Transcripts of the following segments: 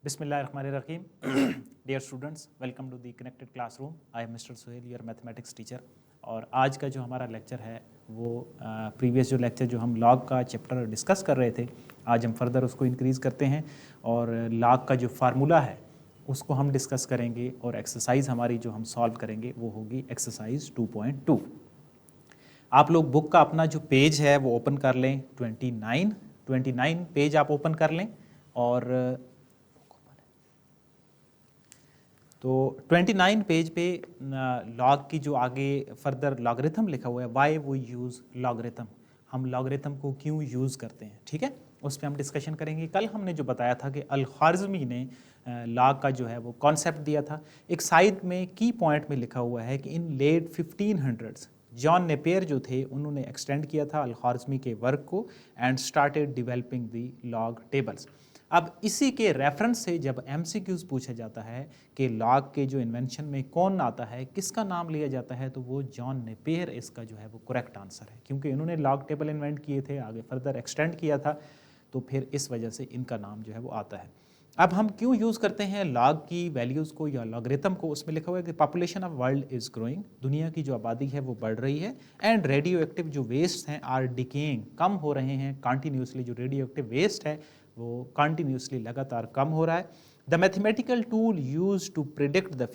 Bismillahirrahmanirrahim. Dear students, welcome to the connected classroom. I am Mr. Sohail, your mathematics teacher. और आज का जो हमारा लेक्चर है वो प्रीवियस जो लेक्चर जो हम लॉग का चैप्टर डिस्कस कर रहे थे, आज हम फर्दर उसको इंक्रीज़ करते हैं और लॉग का जो फार्मूला है उसको हम डिस्कस करेंगे और एक्सरसाइज हमारी जो हम सॉल्व करेंगे वो होगी एक्सरसाइज 2.2। आप लोग बुक का अपना जो पेज है वो ओपन कर लें, 29 पेज आप ओपन कर लें। और तो 29 पेज पे लॉग की जो आगे फर्दर लॉगरिथम लिखा हुआ है, वाई वो यूज़ लॉगरिथम, हम लॉगरिथम को क्यों यूज़ करते हैं, ठीक है, उस पर हम डिस्कशन करेंगे। कल हमने जो बताया था कि अल-ख्वारिज़मी ने लॉग का जो है वो कॉन्सेप्ट दिया था। एक साइड में की पॉइंट में लिखा हुआ है कि इन लेट 1500s जॉन नेपियर जो थे उन्होंने एक्सटेंड किया था अल-ख्वारिज़मी के वर्क को and started developing the log tables. अब इसी के रेफरेंस से जब MCQs पूछा जाता है कि लॉग के जो इन्वेंशन में कौन आता है, किसका नाम लिया जाता है, तो वो जॉन नेपियर इसका जो है वो करेक्ट आंसर है, क्योंकि इन्होंने लॉग टेबल इन्वेंट किए थे, आगे फर्दर एक्सटेंड किया था, तो फिर इस वजह से इनका नाम जो है वो आता है। अब हम क्यों यूज़ करते हैं लॉग की वैल्यूज़ को या लॉगरिथम को, उसमें लिखा हुआ है कि population of world is growing, दुनिया की जो आबादी है वो बढ़ रही है, एंड रेडियो एक्टिव जो वेस्ट हैं आर डिकेइंग, कम हो रहे हैं कॉन्टीन्यूसली, जो रेडियो एक्टिव वेस्ट है वो कॉन्टीन्यूसली लगातार कम हो रहा है। The mathematical tool use to predict the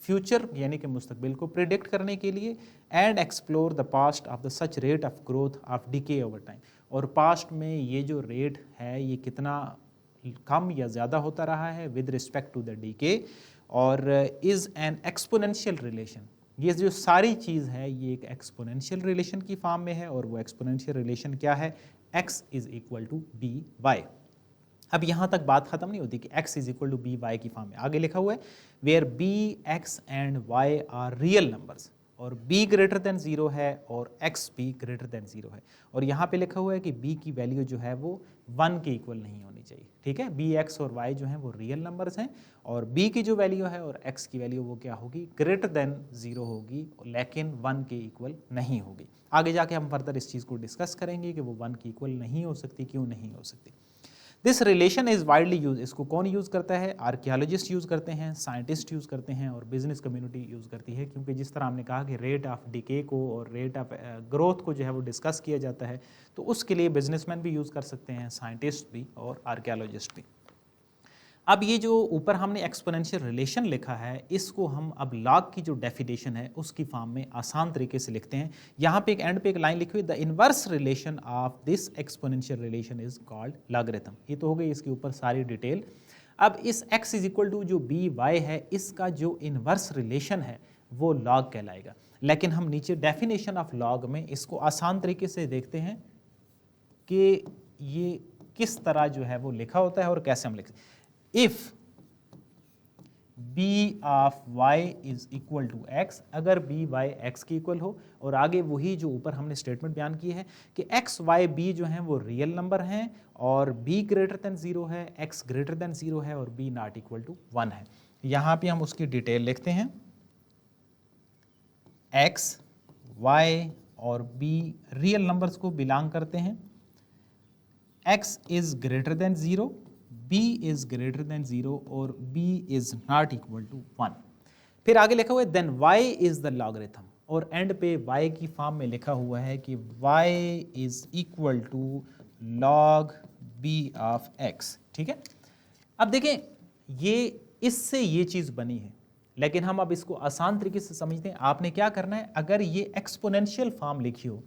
future यानी कि मुस्तकबिल को प्रिडिक्ट करने के लिए, and explore the past of the such rate of growth of decay over time, और पास्ट में ये जो रेट है ये कितना कम या ज़्यादा होता रहा है with respect to the decay, और इज़ एन एक्सपोनेंशियल रिलेशन, ये जो सारी चीज़ है ये एक एक्सपोनेंशियल रिलेशन की फॉर्म में है, और वो एक्सपोनेंशियल रिलेशन क्या है, x is equal to b y. अब यहाँ तक बात खत्म नहीं होती कि x is equal to b y की फॉर्म में, आगे लिखा हुआ है where b x and y are real numbers, और b ग्रेटर देन 0 है और x भी ग्रेटर देन 0 है, और यहाँ पे लिखा हुआ है कि b की वैल्यू जो है वो 1 के इक्वल नहीं होनी चाहिए, ठीक है, b x और y जो हैं वो रियल नंबर्स हैं, और b की जो वैल्यू है और x की वैल्यू वो क्या होगी, ग्रेटर देन 0 होगी, लेकिन 1 के इक्वल नहीं होगी। आगे जाके हम फर्दर इस चीज़ को डिस्कस करेंगे कि वो 1 की इक्वल नहीं हो सकती, क्यों नहीं हो सकती। This relation is widely use, इसको कौन यूज़ करता है, आर्कियोलॉजिस्ट यूज़ करते हैं, साइंटिस्ट यूज़ करते हैं, और बिजनेस कम्युनिटी यूज़ करती है, क्योंकि जिस तरह हमने कहा कि रेट ऑफ डिके को और रेट ऑफ ग्रोथ को जो है वो डिस्कस किया जाता है, तो उसके लिए बिजनेसमैन भी यूज़ कर सकते हैं, साइंटिस्ट भी और आर्कियोलॉजिस्ट भी। अब ये जो ऊपर हमने एक्सपोनेंशियल रिलेशन लिखा है, इसको हम अब लॉग की जो डेफिनेशन है उसकी फॉर्म में आसान तरीके से लिखते हैं। यहाँ पे एक एंड पे एक लाइन लिखी हुई, the inverse relation of this exponential relation is called logarithm. ये तो हो गई इसके ऊपर सारी डिटेल। अब इस x इज इक्वल टू जो बी वाई है, इसका जो इनवर्स रिलेशन है वो लॉग कहलाएगा। लेकिन हम नीचे डेफिनेशन ऑफ लॉग में इसको आसान तरीके से देखते हैं कि ये किस तरह जो है वो लिखा होता है और कैसे हम लिखते हैं। If b of y is equal to x, अगर b y x की इक्वल हो, और आगे वही जो ऊपर हमने स्टेटमेंट बयान की है कि x y b जो हैं वो रियल नंबर हैं, और b ग्रेटर देन 0 है, x ग्रेटर देन 0 है, और b नॉट इक्वल टू 1 है। यहाँ पे हम उसकी डिटेल लिखते हैं, x y और b रियल नंबर्स को बिलोंग करते हैं, x is greater than 0, b is greater than 0, और b is not equal to 1। फिर आगे लिखा हुआ है then y is the logarithm, और एंड पे y की फॉर्म में लिखा हुआ है कि y is equal to log b of x, ठीक है। अब देखें ये इससे ये चीज़ बनी है, लेकिन हम अब इसको आसान तरीके से समझते हैं। आपने क्या करना है, अगर ये एक्सपोनेंशियल फॉर्म लिखी हो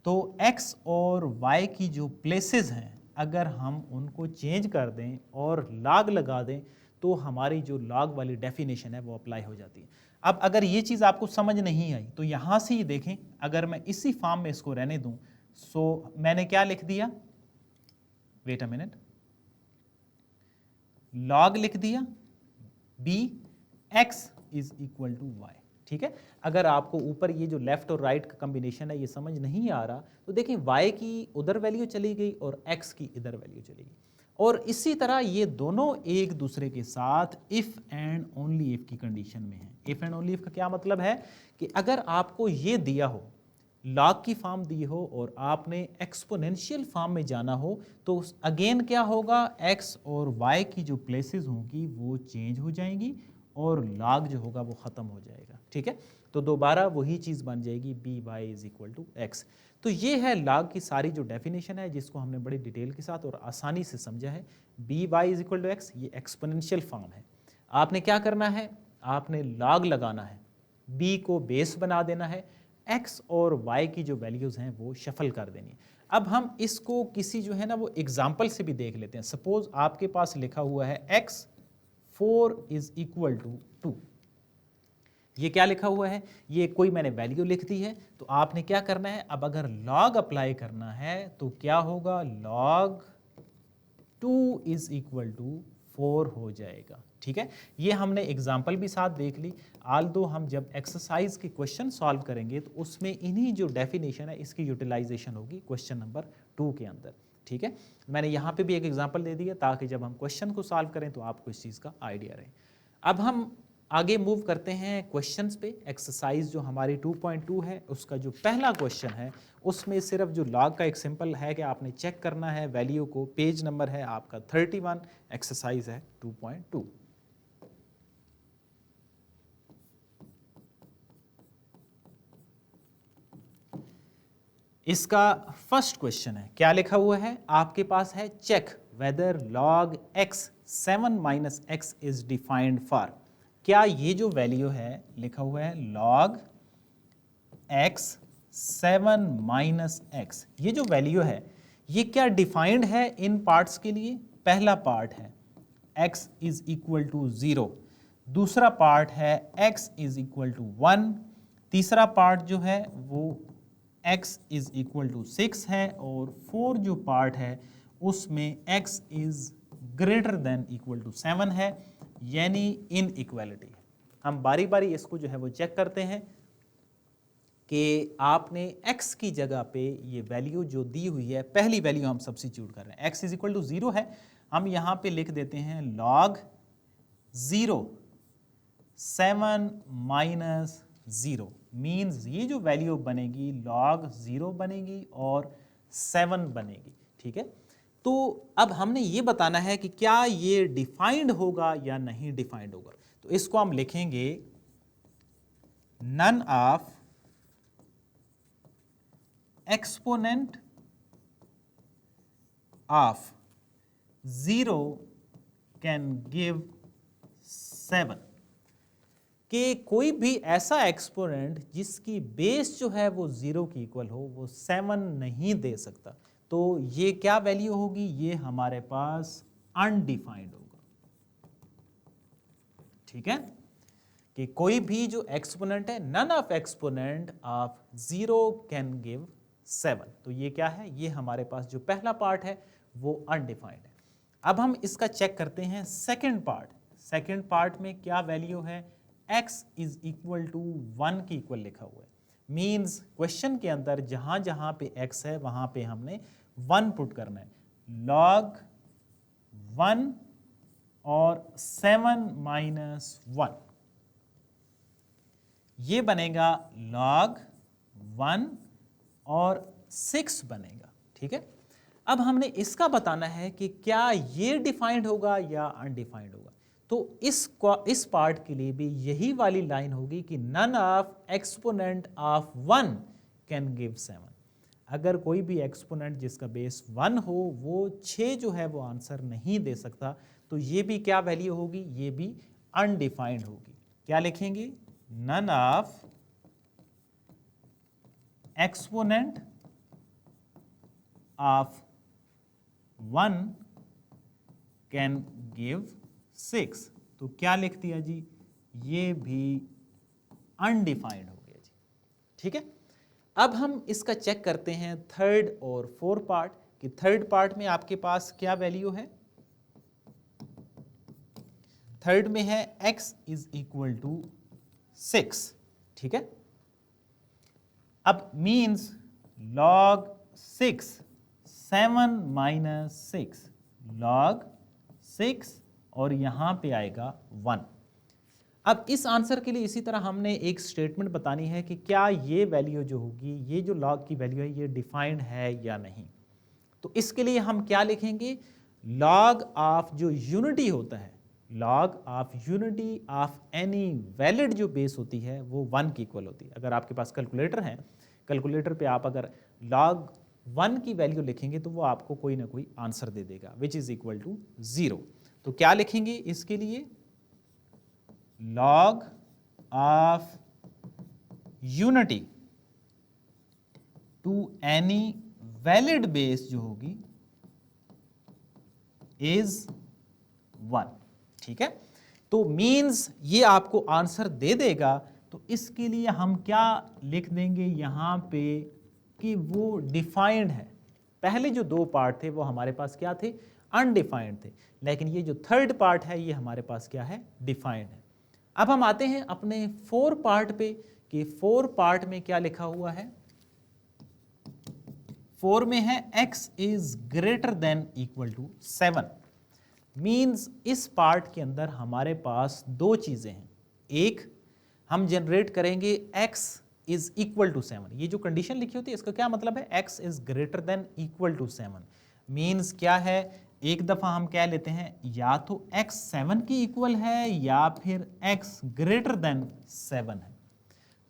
तो x और y की जो प्लेसेस हैं अगर हम उनको चेंज कर दें और लॉग लगा दें तो हमारी जो लॉग वाली डेफिनेशन है वो अप्लाई हो जाती है। अब अगर ये चीज़ आपको समझ नहीं आई तो यहाँ से ही देखें, अगर मैं इसी फॉर्म में इसको रहने दूं, सो मैंने क्या लिख दिया, वेट अ मिनट, लॉग लिख दिया b x is equal to y, ठीक है। अगर आपको ऊपर ये जो लेफ्ट और राइट का कॉम्बिनेशन है ये समझ नहीं आ रहा तो देखिए y की उधर वैल्यू चली गई और x की इधर वैल्यू चली गई, और इसी तरह ये दोनों एक दूसरे के साथ इफ़ एंड ओनली इफ़ की कंडीशन में है। इफ़ एंड ओनली इफ़ का क्या मतलब है कि अगर आपको ये दिया हो लॉग की फॉर्म दी हो और आपने एक्सपोनेंशियल फॉर्म में जाना हो तो अगेन क्या होगा, x और y की जो प्लेसेस होंगी वो चेंज हो जाएंगी और लॉग जो होगा वो ख़त्म हो जाएगा। ठीक है, तो दोबारा वही चीज़ बन जाएगी by is equal to x. तो ये है लॉग की सारी जो डेफिनेशन है जिसको हमने बड़ी डिटेल के साथ और आसानी से समझा है। by is equal to x ये एक्सपोनेंशियल फॉर्म है। आपने क्या करना है, आपने लॉग लगाना है, b को बेस बना देना है, x और y की जो वैल्यूज़ हैं वो शफल कर देनी है। अब हम इसको किसी जो है ना वो एग्जाम्पल से भी देख लेते हैं। सपोज आपके पास लिखा हुआ है x 4 इज इक्वल टू 2। ये क्या लिखा हुआ है, ये कोई मैंने वैल्यू लिख दी है। तो आपने क्या करना है, अब अगर लॉग अप्लाई करना है तो क्या होगा, लॉग 2 इज इक्वल टू 4 हो जाएगा। ठीक है, ये हमने एग्जाम्पल भी साथ देख ली। आल्दो हम जब एक्सरसाइज के क्वेश्चन सॉल्व करेंगे तो उसमें इन्हीं जो डेफिनेशन है इसकी यूटिलाइजेशन होगी क्वेश्चन नंबर 2 के अंदर। ठीक है, मैंने यहाँ पे भी एक एग्जाम्पल दे दिया ताकि जब हम क्वेश्चन को सॉल्व करें तो आपको इस चीज़ का आइडिया रहे। अब हम आगे मूव करते हैं क्वेश्चंस पे। एक्सरसाइज जो हमारी 2.2 है उसका जो पहला क्वेश्चन है उसमें सिर्फ जो लॉग का एक सिंपल है कि आपने चेक करना है वैल्यू को। पेज नंबर है आपका 31, एक्सरसाइज है 2.2। इसका फर्स्ट क्वेश्चन है, क्या लिखा हुआ है आपके पास है, check whether log x 7 minus x is defined for. क्या ये जो वैल्यू है लिखा हुआ है log x 7 माइनस एक्स, ये जो वैल्यू है ये क्या डिफाइंड है इन पार्ट्स के लिए। पहला पार्ट है x इज इक्वल टू 0, दूसरा पार्ट है x इज इक्वल टू 1, तीसरा पार्ट जो है वो x इज इक्वल टू 6 है और 4 जो पार्ट है उसमें x is greater than equal to 7 है, यानी इन इक्वालिटी। हम बारी बारी इसको जो है वो चेक करते हैं कि आपने x की जगह पे ये वैल्यू जो दी हुई है पहली वैल्यू हम सब्स्टिट्यूट कर रहे हैं। x इज इक्वल टू 0 है, हम यहाँ पे लिख देते हैं log 0 7 माइनस 0 मीन्स ये जो वैल्यू बनेगी log 0 बनेगी और 7 बनेगी। ठीक है, तो अब हमने ये बताना है कि क्या ये डिफाइंड होगा या नहीं डिफाइंड होगा। तो इसको हम लिखेंगे none of exponent of 0 can give 7, कि कोई भी ऐसा एक्सपोनेंट जिसकी बेस जो है वो 0 की इक्वल हो वो 7 नहीं दे सकता। तो ये क्या वैल्यू होगी, ये हमारे पास अनडिफाइंड होगा। ठीक है, कि कोई भी जो एक्सपोनेंट है none of exponent of 0 can give 7, तो ये क्या है, ये हमारे पास जो पहला पार्ट है वो अनडिफाइंड है। अब हम इसका चेक करते हैं सेकंड पार्ट। सेकंड पार्ट में क्या वैल्यू है, x इज इक्वल टू 1 की इक्वल लिखा हुआ है। मीन्स क्वेश्चन के अंदर जहां जहां पे x है वहां पे हमने 1 पुट करना है। log 1 और 7 माइनस 1 ये बनेगा log 1 और 6 बनेगा। ठीक है, अब हमने इसका बताना है कि क्या ये डिफाइंड होगा या अनडिफाइंड होगा। तो इस पार्ट के लिए भी यही वाली लाइन होगी कि none of exponent of 1 can give 7। अगर कोई भी एक्सपोनेंट जिसका बेस 1 हो वो 6 जो है वो आंसर नहीं दे सकता, तो ये भी क्या वैल्यू होगी, ये भी अनडिफाइंड होगी। क्या लिखेंगे, none of exponent of 1 can give 6। तो क्या लिख दिया जी, ये भी अनडिफाइंड हो गया जी। ठीक है, अब हम इसका चेक करते हैं थर्ड और फोर्थ पार्ट, कि थर्ड पार्ट में आपके पास क्या वैल्यू है। थर्ड में है x इज इक्वल टू 6। ठीक है, अब मीन्स log 6 7 माइनस 6 log 6 और यहां पे आएगा 1। अब इस आंसर के लिए इसी तरह हमने एक स्टेटमेंट बतानी है कि क्या ये वैल्यू जो होगी, ये जो लॉग की वैल्यू है, ये डिफाइंड है या नहीं। तो इसके लिए हम क्या लिखेंगे, लॉग ऑफ जो यूनिटी होता है, log of unity of any valid जो बेस होती है वो 1 की इक्वल होती है। अगर आपके पास कैलकुलेटर है, कैलकुलेटर पे आप अगर log 1 की वैल्यू लिखेंगे तो वो आपको कोई ना कोई आंसर दे देगा विच इज इक्वल टू 0। तो क्या लिखेंगे इसके लिए, log of unity to any valid base जो होगी इज 1। ठीक है, तो मीन्स ये आपको आंसर दे देगा। तो इसके लिए हम क्या लिख देंगे यहाँ पे कि वो डिफाइंड है। पहले जो 2 पार्ट थे वो हमारे पास क्या थे, अनडिफाइंड थे, लेकिन ये जो थर्ड पार्ट है ये हमारे पास क्या है, डिफाइंड है। अब हम आते हैं अपने 4 पार्ट पे कि 4 पार्ट में क्या लिखा हुआ है। 4 में है x is greater than equal to 7। Means इस पार्ट के अंदर हमारे पास 2 चीजें हैं। एक, हम जनरेट करेंगे x इज इक्वल टू 7। ये जो कंडीशन लिखी होती है इसका क्या मतलब है, x is greater than equal to 7। Means क्या है, एक दफा हम कह लेते हैं या तो x 7 की इक्वल है या फिर x ग्रेटर देन 7 है।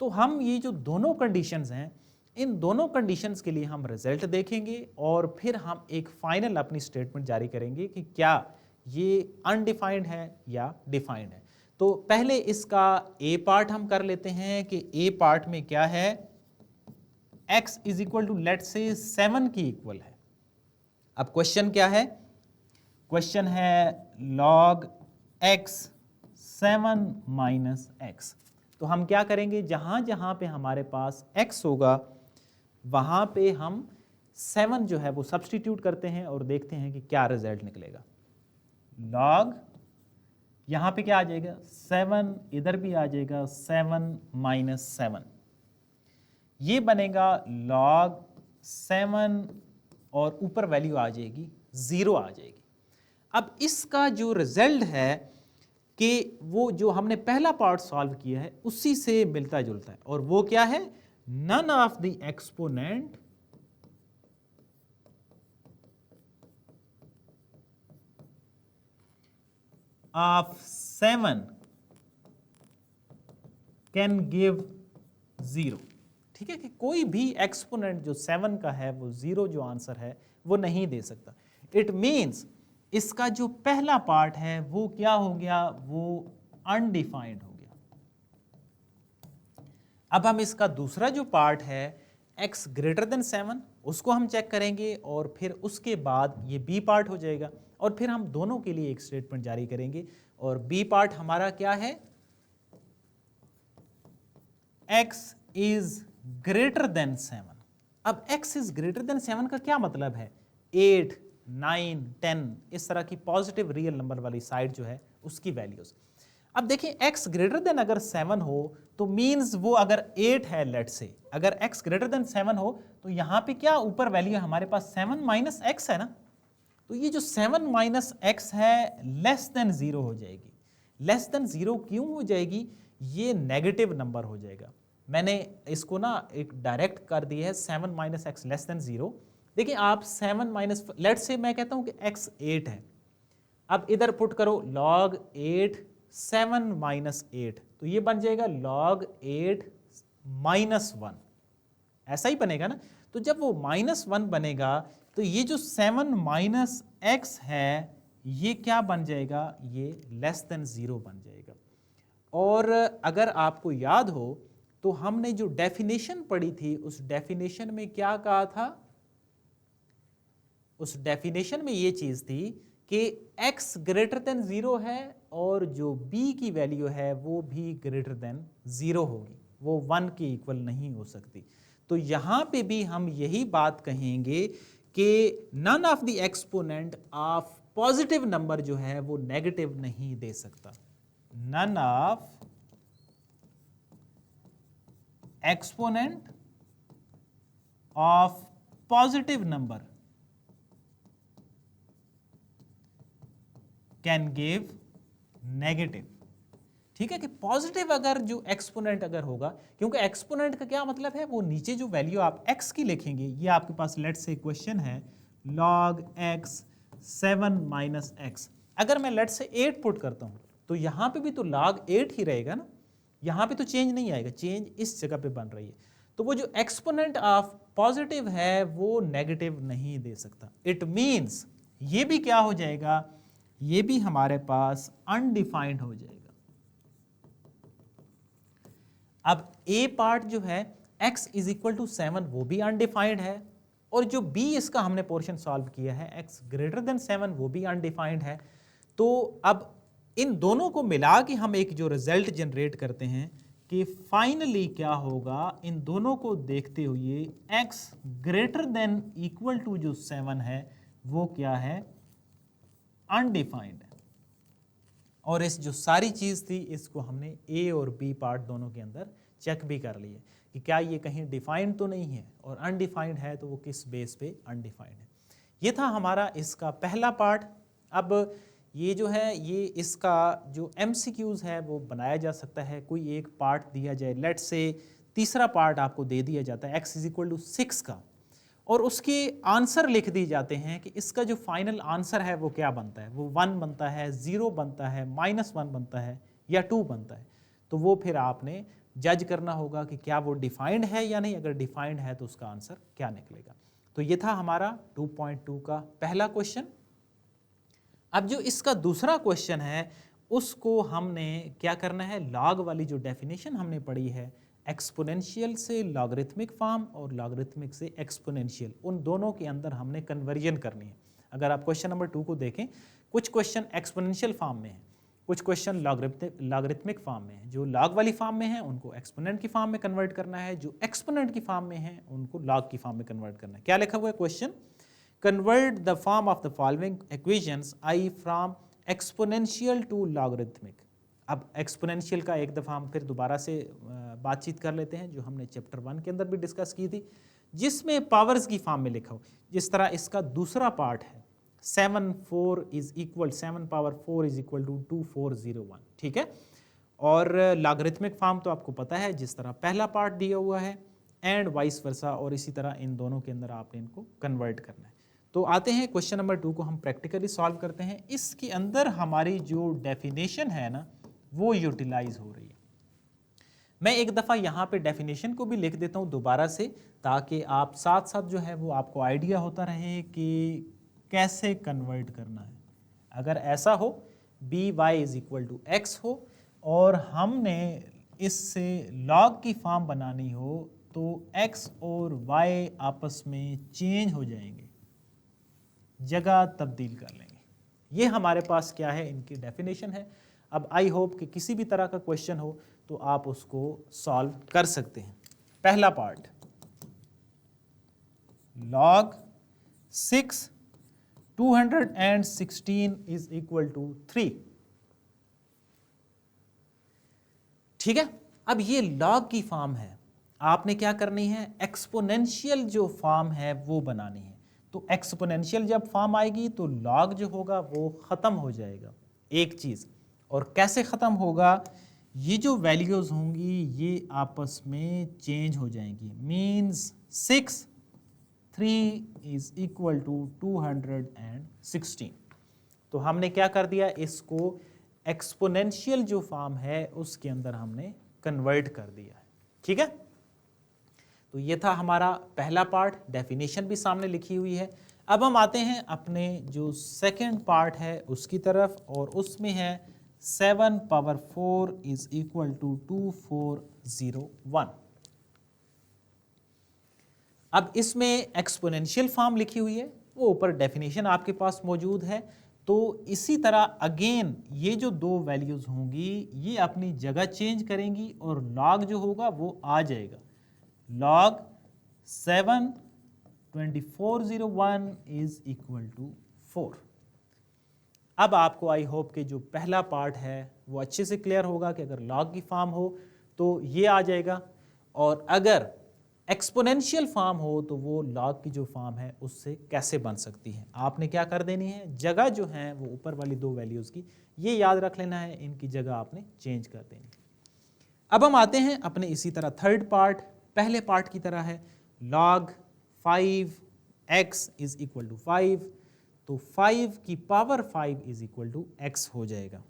तो हम ये जो दोनों कंडीशंस हैं, इन दोनों कंडीशंस के लिए हम रिजल्ट देखेंगे और फिर हम एक फाइनल अपनी स्टेटमेंट जारी करेंगे कि क्या ये अनडिफाइंड है या डिफाइंड है। तो पहले इसका ए पार्ट हम कर लेते हैं कि ए पार्ट में क्या है, x इज इक्वल टू लेट से 7 की इक्वल है। अब क्वेश्चन क्या है, क्वेश्चन है log x 7 माइनस x। तो हम क्या करेंगे, जहां जहां पे हमारे पास x होगा वहां पे हम 7 जो है वो सब्सटीट्यूट करते हैं और देखते हैं कि क्या रिजल्ट निकलेगा। log यहां पे क्या आ जाएगा, 7, इधर भी आ जाएगा 7 माइनस 7, ये बनेगा log 7 और ऊपर वैल्यू आ जाएगी 0 आ जाएगी। अब इसका जो रिजल्ट है कि वो जो हमने पहला पार्ट सॉल्व किया है उसी से मिलता जुलता है, और वो क्या है, none of the exponent of 7 can give 0। ठीक है, कि कोई भी एक्सपोनेंट जो 7 का है वो 0 जो आंसर है वो नहीं दे सकता। इट मीन्स इसका जो पहला पार्ट है वो क्या हो गया, वो अनडिफाइंड हो गया। अब हम इसका दूसरा जो पार्ट है x ग्रेटर देन 7 उसको हम चेक करेंगे और फिर उसके बाद ये b पार्ट हो जाएगा, और फिर हम दोनों के लिए एक स्टेटमेंट जारी करेंगे। और b पार्ट हमारा क्या है, x इज ग्रेटर देन 7। अब x इज ग्रेटर देन 7 का क्या मतलब है, 8, 9, 10 इस तरह की पॉजिटिव रियल नंबर वाली साइड जो है उसकी वैल्यूज। अब देखिए x ग्रेटर देन अगर 7 हो तो मींस वो अगर 8 है, लेट से अगर x ग्रेटर देन 7 हो तो यहाँ पे क्या ऊपर वैल्यू है हमारे पास 7 माइनस एक्स है ना। तो ये जो 7 माइनस एक्स है लेस देन 0 हो जाएगी। लेस देन 0 क्यों हो जाएगी, ये नेगेटिव नंबर हो जाएगा। मैंने इसको ना एक डायरेक्ट कर दिया है 7 माइनस एक्स लेस देन 0। देखिए आप 7 माइनस लेट से मैं कहता हूं कि x 8 है, अब इधर पुट करो log 8 7 माइनस 8, तो ये बन जाएगा log 8 माइनस 1, ऐसा ही बनेगा ना। तो जब वो माइनस 1 बनेगा तो ये जो 7 माइनस एक्स है ये क्या बन जाएगा, ये लेस देन 0 बन जाएगा। और अगर आपको याद हो तो हमने जो डेफिनेशन पढ़ी थी उस डेफिनेशन में क्या कहा था, उस डेफिनेशन में ये चीज थी कि x ग्रेटर देन 0 है और जो b की वैल्यू है वो भी ग्रेटर देन 0 होगी, वो 1 के इक्वल नहीं हो सकती। तो यहां पे भी हम यही बात कहेंगे कि none of the exponent of positive number जो है वो नेगेटिव नहीं दे सकता। None of exponent of positive number can give negative. ठीक है, कि पॉजिटिव अगर जो एक्सपोनेंट अगर होगा, क्योंकि एक्सपोनेंट का क्या मतलब है, वो नीचे जो वैल्यू आप x की लिखेंगे, ये आपके पास लेट्स से क्वेश्चन है log x 7 माइनस x, अगर मैं लेट्स से 8 पुट करता हूँ तो यहाँ पे भी तो log 8 ही रहेगा ना, यहाँ पे तो चेंज नहीं आएगा, चेंज इस जगह पे बन रही है। तो वो जो एक्सपोनेंट ऑफ पॉजिटिव है वो नेगेटिव नहीं दे सकता। इट मीन्स ये भी क्या हो जाएगा, ये भी हमारे पास अनडिफाइंड हो जाएगा। अब ए पार्ट जो है x इज इक्वल टू 7 वो भी अनडिफाइंड है, और जो b इसका हमने पोर्शन सॉल्व किया है x ग्रेटर देन 7 वो भी अनडिफाइंड है। तो अब इन दोनों को मिला के हम एक जो रिजल्ट जनरेट करते हैं कि फाइनली क्या होगा, इन दोनों को देखते हुए x greater than equal to जो 7 है वो क्या है, अनडिफाइंड है। और इस जो सारी चीज़ थी इसको हमने ए और बी पार्ट दोनों के अंदर चेक भी कर लिए कि क्या ये कहीं डिफाइंड तो नहीं है, और अनडिफाइंड है तो वो किस बेस पे अनडिफाइंड है। ये था हमारा इसका पहला पार्ट। अब ये जो है, ये इसका जो MCQs है वो बनाया जा सकता है। कोई एक पार्ट दिया जाए, लेट्स से तीसरा पार्ट आपको दे दिया जाता है x इज इक्वल टू 6 का, और उसके आंसर लिख दिए जाते हैं कि इसका जो फाइनल आंसर है वो क्या बनता है, वो 1 बनता है, 0 बनता है, -1 बनता है या 2 बनता है। तो वो फिर आपने जज करना होगा कि क्या वो डिफाइंड है या नहीं, अगर डिफाइंड है तो उसका आंसर क्या निकलेगा। तो ये था हमारा 2.2 का पहला क्वेश्चन। अब जो इसका दूसरा क्वेश्चन है उसको हमने क्या करना है, लॉग वाली जो डेफिनेशन हमने पढ़ी है, एक्सपोनेंशियल से लॉगरिथमिक फॉर्म और लॉगरिथमिक से एक्सपोनेंशियल, उन दोनों के अंदर हमने कन्वर्जन करनी है। अगर आप क्वेश्चन नंबर 2 को देखें, कुछ क्वेश्चन एक्सपोनेंशियल फॉर्म में है, कुछ क्वेश्चन लॉगरिथमिक फॉर्म में है। जो लॉग वाली फॉर्म में है उनको एक्सपोनेंट की फॉर्म में कन्वर्ट करना है, जो एक्सपोनेंट की फॉर्म में है उनको लॉग की फॉर्म में कन्वर्ट करना है। क्या लिखा हुआ है question, convert the form of the following equations I from exponential to logarithmic. अब एक्सपोनेंशियल का एक दफ़ा हम फिर दोबारा से बातचीत कर लेते हैं, जो हमने चैप्टर 1 के अंदर भी डिस्कस की थी, जिसमें पावर्स की फॉर्म में लिखा हो। जिस तरह इसका दूसरा पार्ट है 7 पावर 4 इज इक्वल टू 2401, ठीक है। और लॉगरिथमिक फॉर्म तो आपको पता है, जिस तरह पहला पार्ट दिया हुआ है, एंड वाइस वर्सा, और इसी तरह इन दोनों के अंदर आपने इनको कन्वर्ट करना है। तो आते हैं क्वेश्चन नंबर 2 को हम प्रैक्टिकली सॉल्व करते हैं। इसके अंदर हमारी जो डेफिनेशन है ना वो यूटिलाइज हो रही है। मैं एक दफ़ा यहाँ पे डेफिनेशन को भी लिख देता हूँ दोबारा से, ताकि आप साथ साथ जो है वो आपको आइडिया होता रहे कि कैसे कन्वर्ट करना है। अगर ऐसा हो by is equal to x हो और हमने इससे लॉग की फॉर्म बनानी हो, तो x और y आपस में चेंज हो जाएंगे, जगह तब्दील कर लेंगे। ये हमारे पास क्या है, इनकी डेफिनेशन है। अब आई होप कि किसी भी तरह का क्वेश्चन हो तो आप उसको सॉल्व कर सकते हैं। पहला part, log 6 216 is equal to 3, ठीक है। अब ये log की फॉर्म है, आपने क्या करनी है, एक्सपोनेंशियल जो फॉर्म है वो बनानी है। तो एक्सपोनेंशियल जब फॉर्म आएगी तो log जो होगा वो ख़त्म हो जाएगा, एक चीज़। और कैसे ख़त्म होगा, ये जो वैल्यूज़ होंगी ये आपस में चेंज हो जाएंगी। Means 6 3 is equal to 216। तो हमने क्या कर दिया, इसको एक्सपोनेंशियल जो फॉर्म है उसके अंदर हमने कन्वर्ट कर दिया है, ठीक है। तो ये था हमारा पहला पार्ट, डेफिनेशन भी सामने लिखी हुई है। अब हम आते हैं अपने जो सेकंड पार्ट है उसकी तरफ, और उसमें है 7 पावर 4 इज इक्वल टू 2401। अब इसमें एक्सपोनेंशियल फॉर्म लिखी हुई है, वो ऊपर डेफिनेशन आपके पास मौजूद है। तो इसी तरह अगेन ये जो दो वैल्यूज़ होंगी ये अपनी जगह चेंज करेंगी, और लॉग जो होगा वो आ जाएगा, log 7 2401 इज इक्वल टू 4। अब आपको आई होप कि जो पहला पार्ट है वो अच्छे से क्लियर होगा कि अगर log की फॉर्म हो तो ये आ जाएगा, और अगर एक्सपोनेंशियल फॉर्म हो तो वो लॉग की जो फॉर्म है उससे कैसे बन सकती है। आपने क्या कर देनी है, जगह जो है वो ऊपर वाली दो वैल्यूज़ की ये याद रख लेना है, इनकी जगह आपने चेंज कर देनी। अब हम आते हैं अपने इसी तरह थर्ड पार्ट, पहले पार्ट की तरह है log 5x is equal to 5, तो 5 की power 5 is equal to x हो जाएगा।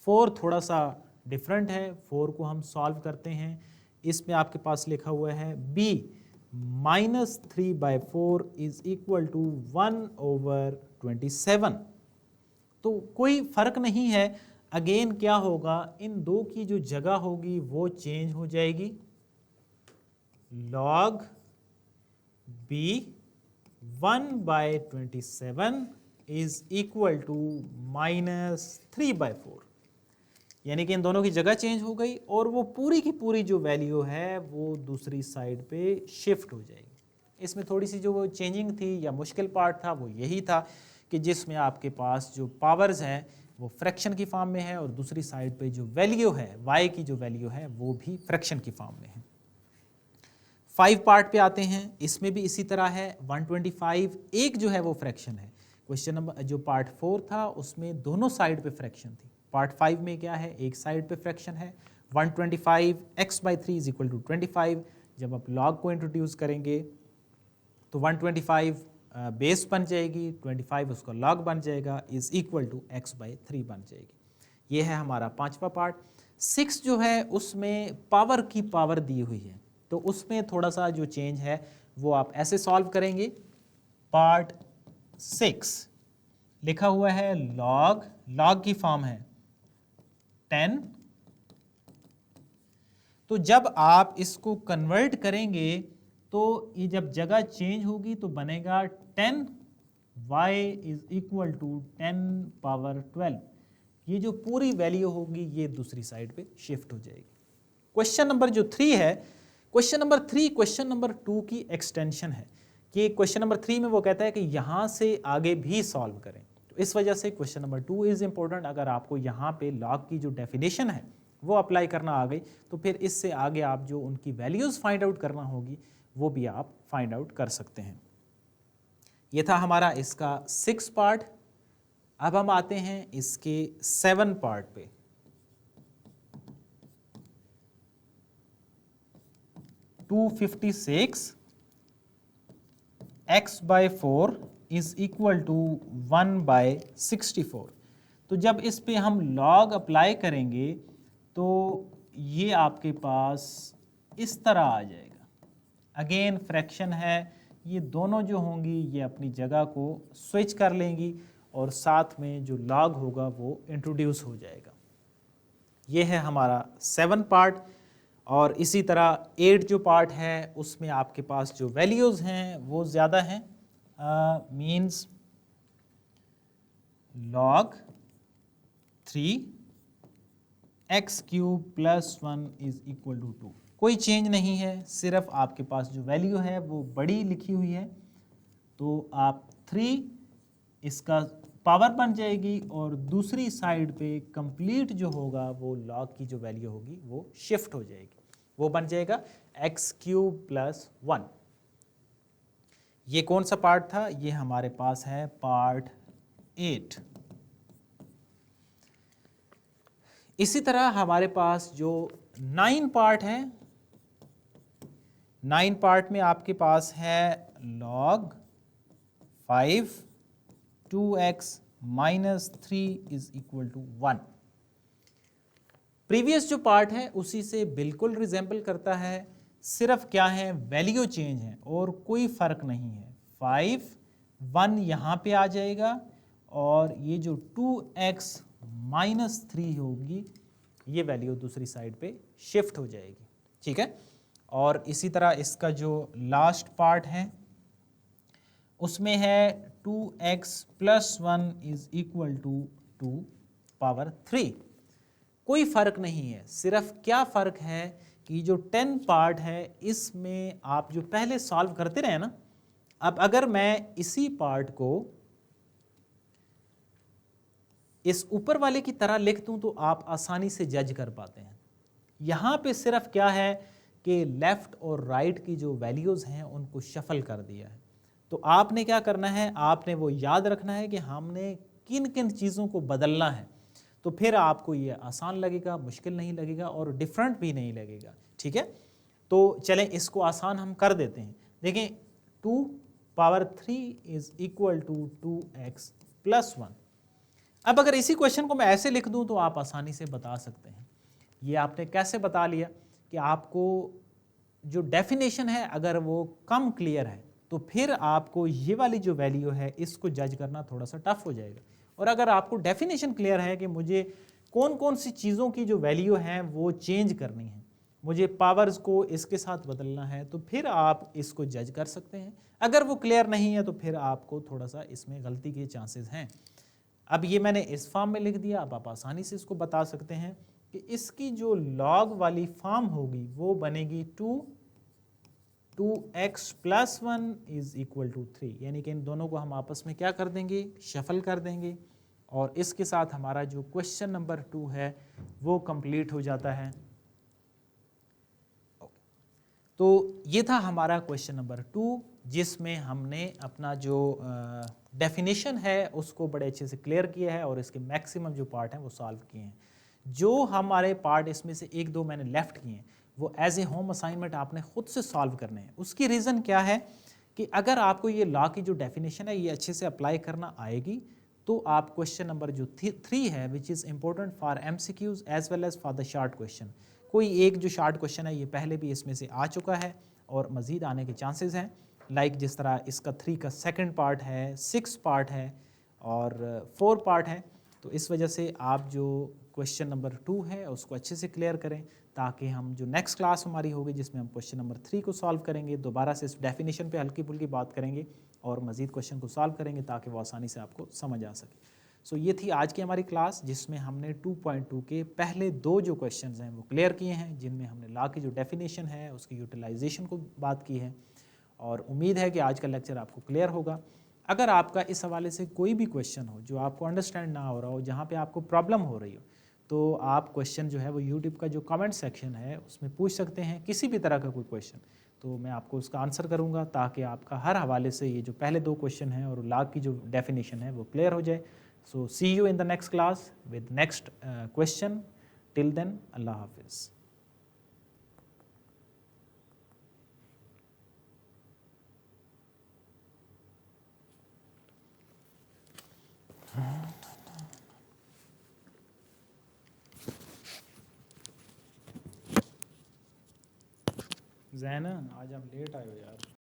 4 थोड़ा सा डिफरेंट है, 4 को हम सॉल्व करते हैं। इसमें आपके पास लिखा हुआ है b -3/4 इज इक्वल टू 1/27। तो कोई फर्क नहीं है, अगेन क्या होगा, इन दो की जो जगह होगी वो चेंज हो जाएगी। log b 1/27 is equal to -3/4, यानी कि इन दोनों की जगह चेंज हो गई और वो पूरी की पूरी जो वैल्यू है वो दूसरी साइड पे शिफ्ट हो जाएगी। इसमें थोड़ी सी जो वो चेंजिंग थी या मुश्किल पार्ट था वो यही था कि जिसमें आपके पास जो पावर्स हैं वो फ्रैक्शन की फॉर्म में है और दूसरी साइड पे जो वैल्यू है y की जो वैल्यू है वो भी फ्रैक्शन की फॉर्म में है। 5 पार्ट पे आते हैं, इसमें भी इसी तरह है 125 एक जो है वो फ्रैक्शन है। क्वेश्चन नंबर जो पार्ट 4 था उसमें दोनों साइड पे फ्रैक्शन थी, पार्ट 5 में क्या है, एक साइड पे फ्रैक्शन है। 125 x/3 इज इक्वल टू 25, जब आप लॉग को इंट्रोड्यूस करेंगे तो 125 बेस बन जाएगी, 25 उसका लॉग बन जाएगा, इज इक्वल टू x/3 बन जाएगी। ये है हमारा पांचवा पार्ट। 6 जो है उसमें पावर की पावर दी हुई है, तो उसमें थोड़ा सा जो चेंज है वो आप ऐसे सॉल्व करेंगे। पार्ट 6 लिखा हुआ है लॉग की फॉर्म है 10, तो जब आप इसको कन्वर्ट करेंगे तो ये जब जगह चेंज होगी तो बनेगा 10y इज इक्वल टू 10^12। ये जो पूरी वैल्यू होगी ये दूसरी साइड पे शिफ्ट हो जाएगी। क्वेश्चन नंबर जो 3 है, क्वेश्चन नंबर 3 क्वेश्चन नंबर 2 की एक्सटेंशन है कि क्वेश्चन नंबर 3 में वो कहता है कि यहाँ से आगे भी सॉल्व करें, तो इस वजह से क्वेश्चन नंबर 2 इज इंपॉर्टेंट। अगर आपको यहाँ पे लॉग की जो डेफिनेशन है वो अप्लाई करना आ गई तो फिर इससे आगे आप जो उनकी वैल्यूज़ फाइंड आउट करना होगी वो भी आप फाइंड आउट कर सकते हैं। ये था हमारा इसका 6 पार्ट। अब हम आते हैं इसके 7 पार्ट पे। Two 56 x/4 is equal to 1/64। तो जब इस पे हम लॉग अप्लाई करेंगे तो ये आपके पास इस तरह आ जाएगा। अगेन फ्रैक्शन है, ये दोनों जो होंगी ये अपनी जगह को स्विच कर लेंगी और साथ में जो लॉग होगा वो इंट्रोड्यूस हो जाएगा। ये है हमारा 7 पार्ट। और इसी तरह 8 जो पार्ट है उसमें आपके पास जो वैल्यूज़ हैं वो ज़्यादा हैं, means log 3x³ + 1 is equal to 2। कोई चेंज नहीं है, सिर्फ आपके पास जो वैल्यू है वो बड़ी लिखी हुई है, तो आप 3 इसका पावर बन जाएगी और दूसरी साइड पे कंप्लीट जो होगा वो लॉग की जो वैल्यू होगी वो शिफ्ट हो जाएगी, वो बन जाएगा x³ + 1। ये कौन सा पार्ट था, ये हमारे पास है पार्ट 8। इसी तरह हमारे पास जो 9 पार्ट है, 9 पार्ट में आपके पास है log 5 2x - 3 is equal to 1। Previous जो पार्ट है उसी से बिल्कुल रिजेंबल करता है, सिर्फ क्या है वैल्यू चेंज है और कोई फर्क नहीं है। 5 1 यहाँ पे आ जाएगा और ये जो 2x - 3 होगी ये वैल्यू दूसरी साइड पे शिफ्ट हो जाएगी, ठीक है। और इसी तरह इसका जो लास्ट पार्ट है उसमें है 2x + 1 इज इक्वल टू 2^3। कोई फर्क नहीं है, सिर्फ क्या फर्क है कि जो 10 पार्ट है इसमें आप जो पहले सॉल्व करते रहे ना, अब अगर मैं इसी पार्ट को इस ऊपर वाले की तरह लिख दूं तो आप आसानी से जज कर पाते हैं। यहाँ पे सिर्फ क्या है कि लेफ़्ट और राइट की जो वैल्यूज़ हैं उनको शफल कर दिया है। तो आपने क्या करना है, आपने वो याद रखना है कि हमने किन किन चीज़ों को बदलना है, तो फिर आपको ये आसान लगेगा, मुश्किल नहीं लगेगा और डिफरेंट भी नहीं लगेगा। ठीक है, तो चलें इसको आसान हम कर देते हैं। देखें 2 power 3 is equal to 2x plus 1। अब अगर इसी क्वेश्चन को मैं ऐसे लिख दूं तो आप आसानी से बता सकते हैं। ये आपने कैसे बता लिया कि आपको जो डेफिनेशन है अगर वो कम क्लियर है तो फिर आपको ये वाली जो वैल्यू है इसको जज करना थोड़ा सा टफ हो जाएगा। और अगर आपको डेफिनेशन क्लियर है कि मुझे कौन कौन सी चीज़ों की जो वैल्यू है वो चेंज करनी है, मुझे पावर्स को इसके साथ बदलना है, तो फिर आप इसको जज कर सकते हैं। अगर वो क्लियर नहीं है तो फिर आपको थोड़ा सा इसमें गलती के चांसेस हैं। अब ये मैंने इस फॉर्म में लिख दिया, अब आप आसानी से इसको बता सकते हैं कि इसकी जो लॉग वाली फॉर्म होगी वो बनेगी 2x plus 1 is equal to 3, यानी कि इन दोनों को हम आपस में क्या कर देंगे, शफल कर देंगे और इसके साथ हमारा जो क्वेश्चन नंबर 2 है वो कंप्लीट हो जाता है। तो ये था हमारा क्वेश्चन नंबर 2 जिसमें हमने अपना जो डेफिनेशन है उसको बड़े अच्छे से क्लियर किया है और इसके मैक्सिमम जो पार्ट हैं वो सॉल्व किए हैं। जो हमारे पार्ट इसमें से 1-2 मैंने लेफ्ट किए हैं वो एज ए होम असाइनमेंट आपने खुद से सॉल्व करने हैं। उसकी रीज़न क्या है कि अगर आपको ये लॉ की जो डेफिनेशन है ये अच्छे से अप्लाई करना आएगी तो आप क्वेश्चन नंबर जो 3 है which is important for MCQs as well as for the short question, कोई एक जो शार्ट क्वेश्चन है ये पहले भी इसमें से आ चुका है और मज़ीद आने के चांसेस हैं। लाइक जिस तरह इसका 3 का सेकंड पार्ट है, 6 पार्ट है और 4 पार्ट है। तो इस वजह से आप जो क्वेश्चन नंबर 2 है उसको अच्छे से क्लियर करें ताकि हम जो नेक्स्ट क्लास हमारी होगी जिसमें हम क्वेश्चन नंबर 3 को सॉल्व करेंगे, दोबारा से इस डेफिनेशन पे हल्की फुल्की बात करेंगे और मज़ीद क्वेश्चन को सॉल्व करेंगे ताकि वो आसानी से आपको समझ आ सके। सो ये थी आज की हमारी क्लास जिसमें हमने 2.2 के पहले 2 जो क्वेश्चंस हैं वो क्लियर किए हैं, जिनमें हमने लॉ की जो डेफिनेशन है उसकी यूटिलाइजेशन को बात की है और उम्मीद है कि आज का लेक्चर आपको क्लियर होगा। अगर आपका इस हवाले से कोई भी क्वेश्चन हो जो आपको अंडरस्टैंड ना हो रहा हो, जहाँ पे आपको प्रॉब्लम हो रही हो, तो आप क्वेश्चन जो है वो यूट्यूब का जो कमेंट सेक्शन है उसमें पूछ सकते हैं, किसी भी तरह का कोई क्वेश्चन, तो मैं आपको उसका आंसर करूँगा ताकि आपका हर हवाले से ये जो पहले 2 क्वेश्चन हैं और लॉ की जो डेफिनेशन है वो क्लियर हो जाए। So see you in the next class with next question. Till then, Allah Hafiz. ज़ैना आज हम लेट आए हो यार।